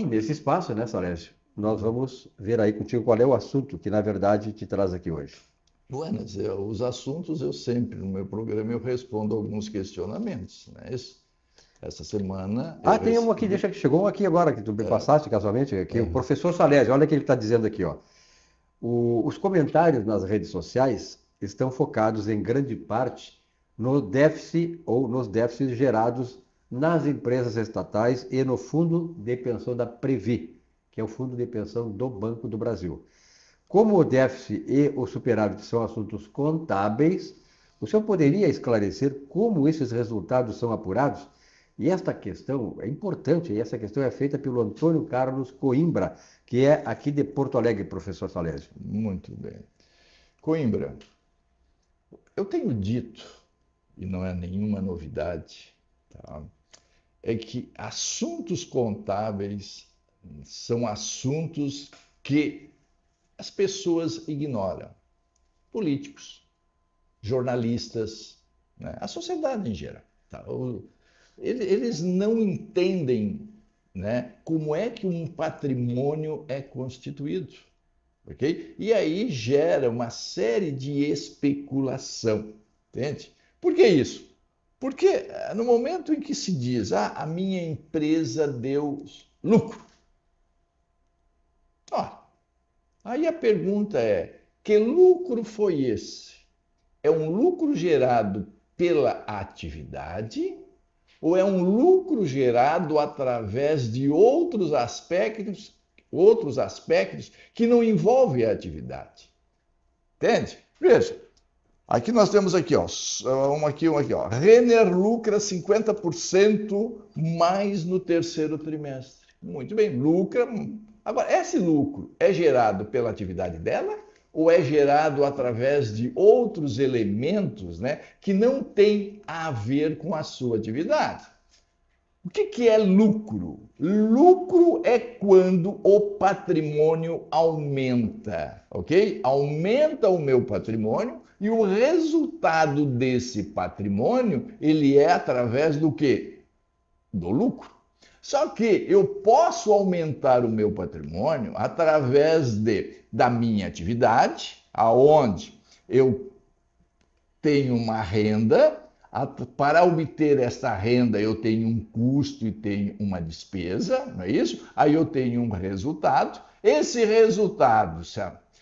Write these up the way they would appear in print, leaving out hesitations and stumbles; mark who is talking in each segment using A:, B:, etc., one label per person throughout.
A: E nesse espaço, né, Salésio, nós vamos ver aí contigo qual é o assunto que, na verdade, te traz aqui hoje.
B: Buenas, os assuntos eu sempre, no meu programa, eu respondo alguns questionamentos, né? Essa semana eu
A: Ah, tem um aqui,
B: recebi.
A: deixa que chegou um aqui agora, que tu me passaste casualmente, aqui, o professor Salésio, olha o que ele está dizendo aqui, ó. Os comentários nas redes sociais estão focados em grande parte no déficit ou nos déficits gerados nas empresas estatais e no fundo de pensão da Previ, que é o fundo de pensão do Banco do Brasil. Como o déficit e o superávit são assuntos contábeis, o senhor poderia esclarecer como esses resultados são apurados? E esta questão é importante, e essa questão é feita pelo Antônio Carlos Coimbra, que é aqui de Porto Alegre, professor Salésio.
B: Muito bem. Coimbra, eu tenho dito, e não é nenhuma novidade, tá? É que assuntos contábeis são assuntos que as pessoas ignoram. Políticos, jornalistas, né? A sociedade em geral. Tá? Eles não entendem, né, como é que um patrimônio é constituído. Okay? E aí gera uma série de especulação. Entende? Por que isso? Porque no momento em que se diz, a minha empresa deu lucro. Ó, aí a pergunta é, que lucro foi esse? É um lucro gerado pela atividade ou é um lucro gerado através de outros aspectos que não envolvem a atividade? Entende? Veja, aqui nós temos aqui, ó, um aqui, ó. Renner lucra 50% mais no terceiro trimestre. Muito bem, lucra. Agora, esse lucro é gerado pela atividade dela ou é gerado através de outros elementos, né, que não têm a ver com a sua atividade? O que é lucro? Lucro é quando o patrimônio aumenta, ok? Aumenta o meu patrimônio e o resultado desse patrimônio, ele é através do quê? Do lucro. Só que eu posso aumentar o meu patrimônio através da minha atividade, aonde eu tenho uma renda. Para obter essa renda, eu tenho um custo e tenho uma despesa, não é isso? Aí eu tenho um resultado. Esse resultado,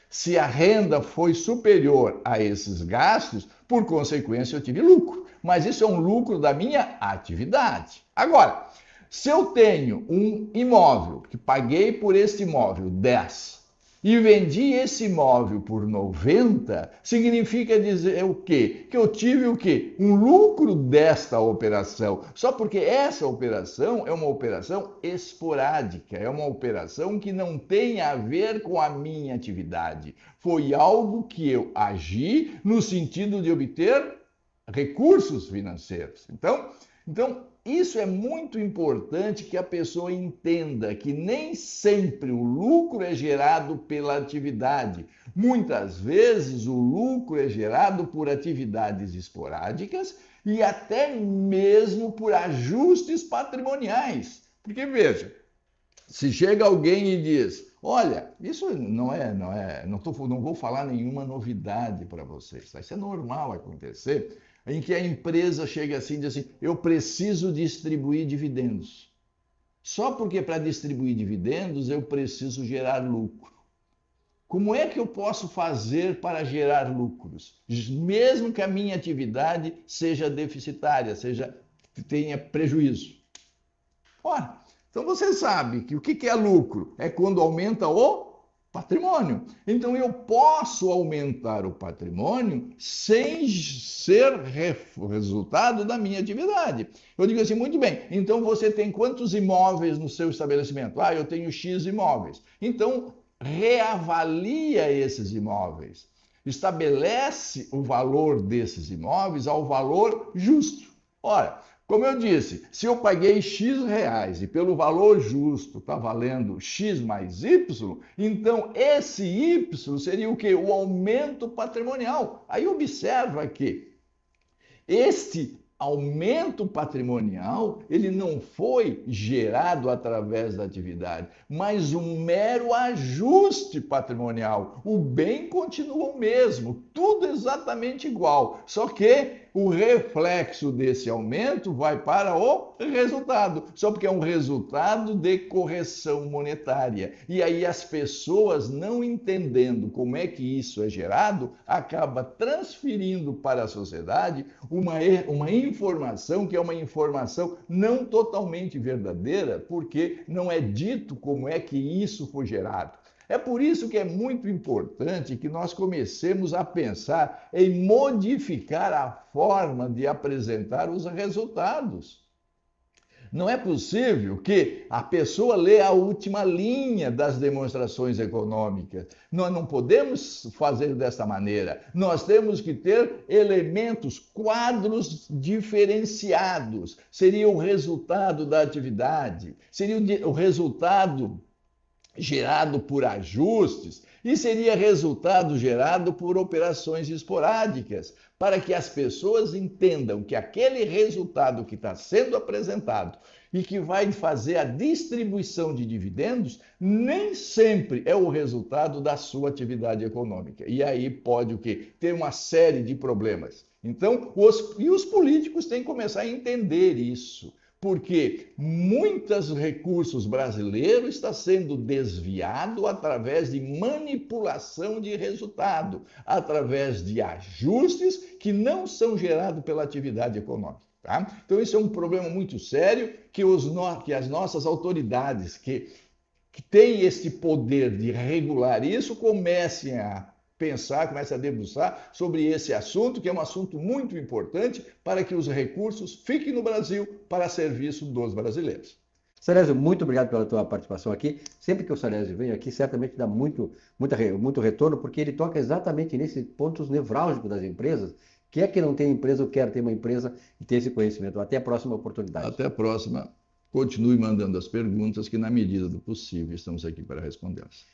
B: se a renda foi superior a esses gastos, por consequência, eu tive lucro. Mas isso é um lucro da minha atividade. Agora, se eu tenho um imóvel, que paguei por esse imóvel 10 e vendi esse imóvel por 90, significa dizer o quê? Que eu tive o quê? Um lucro desta operação. Só porque essa operação é uma operação esporádica, é uma operação que não tem a ver com a minha atividade. Foi algo que eu agi no sentido de obter recursos financeiros. Então, isso é muito importante que a pessoa entenda que nem sempre o lucro é gerado pela atividade. Muitas vezes o lucro é gerado por atividades esporádicas e até mesmo por ajustes patrimoniais. Porque veja, se chega alguém e diz, olha, isso não vou falar nenhuma novidade para vocês, tá? Isso é normal acontecer, em que a empresa chega assim e diz assim, eu preciso distribuir dividendos. Só porque para distribuir dividendos eu preciso gerar lucro. Como é que eu posso fazer para gerar lucros? Mesmo que a minha atividade seja deficitária, tenha prejuízo. Ora, então você sabe que o que é lucro? É quando aumenta o patrimônio. Então eu posso aumentar o patrimônio sem ser resultado da minha atividade. Eu digo assim, muito bem, então você tem quantos imóveis no seu estabelecimento? Eu tenho X imóveis. Então reavalia esses imóveis. Estabelece o valor desses imóveis ao valor justo. Ora, como eu disse, se eu paguei X reais e pelo valor justo está valendo X mais Y, então esse Y seria o quê? O aumento patrimonial. Aí observa que este aumento patrimonial, ele não foi gerado através da atividade, mas um mero ajuste patrimonial. O bem continua o mesmo, tudo exatamente igual, só que o reflexo desse aumento vai para o resultado, só porque é um resultado de correção monetária. E aí as pessoas, não entendendo como é que isso é gerado, acaba transferindo para a sociedade uma informação que é uma informação não totalmente verdadeira, porque não é dito como é que isso foi gerado. É por isso que é muito importante que nós comecemos a pensar em modificar a forma de apresentar os resultados. Não é possível que a pessoa lê a última linha das demonstrações econômicas. Nós não podemos fazer dessa maneira. Nós temos que ter elementos, quadros diferenciados. Seria o resultado da atividade, seria o resultado gerado por ajustes e seria resultado gerado por operações esporádicas, para que as pessoas entendam que aquele resultado que está sendo apresentado e que vai fazer a distribuição de dividendos nem sempre é o resultado da sua atividade econômica. E aí pode o quê? Ter uma série de problemas. Então, os políticos têm que começar a entender isso, porque muitos recursos brasileiros estão sendo desviados através de manipulação de resultado, através de ajustes que não são gerados pela atividade econômica. Tá? Então, isso é um problema muito sério que as nossas autoridades que têm esse poder de regular isso comecem a pensar, comece a debruçar sobre esse assunto, que é um assunto muito importante para que os recursos fiquem no Brasil para serviço dos brasileiros.
A: Salésio, muito obrigado pela tua participação aqui. Sempre que o Salésio vem aqui, certamente dá muito retorno, porque ele toca exatamente nesses pontos nevrálgicos das empresas. Quem é que não tem empresa ou quer ter uma empresa e ter esse conhecimento? Até a próxima oportunidade.
B: Até a próxima. Continue mandando as perguntas que, na medida do possível, estamos aqui para respondê-las.